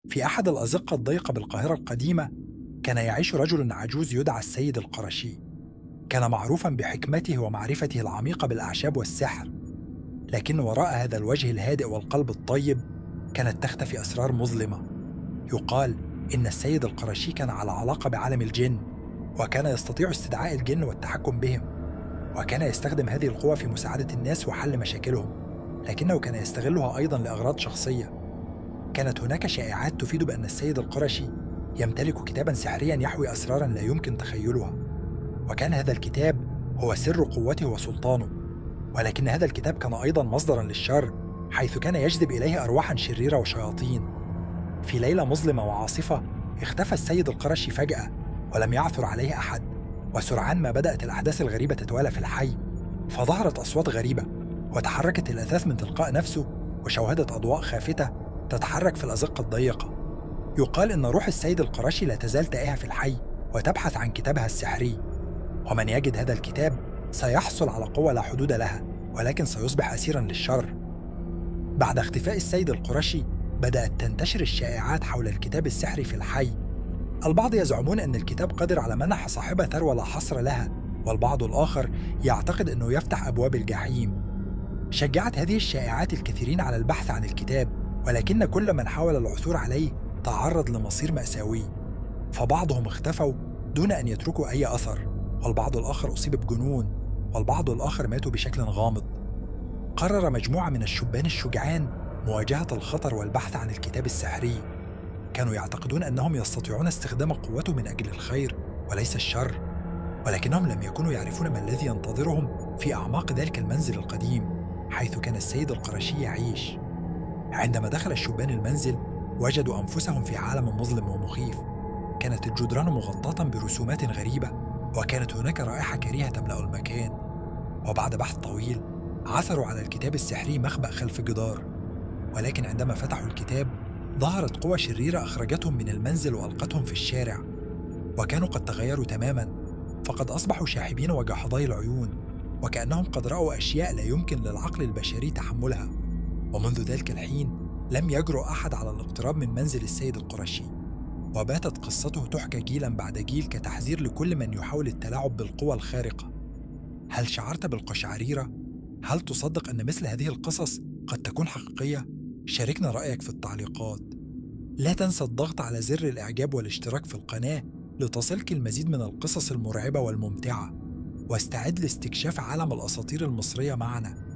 في أحد الأزقة الضيقة بالقاهرة القديمة كان يعيش رجل عجوز يدعى السيد القرشي. كان معروفا بحكمته ومعرفته العميقة بالأعشاب والسحر، لكن وراء هذا الوجه الهادئ والقلب الطيب كانت تختفي أسرار مظلمة. يقال إن السيد القرشي كان على علاقة بعالم الجن، وكان يستطيع استدعاء الجن والتحكم بهم، وكان يستخدم هذه القوة في مساعدة الناس وحل مشاكلهم، لكنه كان يستغلها أيضا لأغراض شخصية. كانت هناك شائعات تفيد بأن السيد القرشي يمتلك كتابا سحريا يحوي أسرارا لا يمكن تخيلها، وكان هذا الكتاب هو سر قوته وسلطانه. ولكن هذا الكتاب كان أيضا مصدرا للشر، حيث كان يجذب إليه أرواحا شريرة وشياطين. في ليلة مظلمة وعاصفة اختفى السيد القرشي فجأة ولم يعثر عليه أحد، وسرعان ما بدأت الأحداث الغريبة تتوالى في الحي. فظهرت أصوات غريبة، وتحركت الأثاث من تلقاء نفسه، وشوهدت أضواء خافتة تتحرك في الأزقة الضيقة. يقال إن روح السيد القرشي لا تزال تائهة في الحي وتبحث عن كتابها السحري، ومن يجد هذا الكتاب سيحصل على قوة لا حدود لها، ولكن سيصبح أسيرا للشر. بعد اختفاء السيد القرشي بدأت تنتشر الشائعات حول الكتاب السحري في الحي. البعض يزعمون أن الكتاب قادر على منح صاحبه ثروة لا حصر لها، والبعض الآخر يعتقد أنه يفتح أبواب الجحيم. شجعت هذه الشائعات الكثيرين على البحث عن الكتاب، ولكن كل من حاول العثور عليه تعرض لمصير مأساوي. فبعضهم اختفوا دون أن يتركوا أي أثر، والبعض الآخر أصيب بجنون، والبعض الآخر ماتوا بشكل غامض. قرر مجموعة من الشبان الشجعان مواجهة الخطر والبحث عن الكتاب السحري. كانوا يعتقدون أنهم يستطيعون استخدام قوته من أجل الخير وليس الشر، ولكنهم لم يكونوا يعرفون ما الذي ينتظرهم في أعماق ذلك المنزل القديم حيث كان السيد القرشي يعيش. عندما دخل الشبان المنزل وجدوا أنفسهم في عالم مظلم ومخيف. كانت الجدران مغطاة برسومات غريبة، وكانت هناك رائحة كريهة تملأ المكان. وبعد بحث طويل عثروا على الكتاب السحري مخبأ خلف جدار، ولكن عندما فتحوا الكتاب ظهرت قوى شريرة أخرجتهم من المنزل وألقتهم في الشارع. وكانوا قد تغيروا تماما، فقد أصبحوا شاحبين وجحظي العيون، وكأنهم قد رأوا أشياء لا يمكن للعقل البشري تحملها. ومنذ ذلك الحين لم يجرؤ أحد على الاقتراب من منزل السيد القرشي، وباتت قصته تحكى جيلا بعد جيل كتحذير لكل من يحاول التلاعب بالقوى الخارقة. هل شعرت بالقشعريرة؟ هل تصدق أن مثل هذه القصص قد تكون حقيقية؟ شاركنا رأيك في التعليقات. لا تنسى الضغط على زر الإعجاب والاشتراك في القناة لتصلك المزيد من القصص المرعبة والممتعة، واستعد لاستكشاف عالم الأساطير المصرية معنا.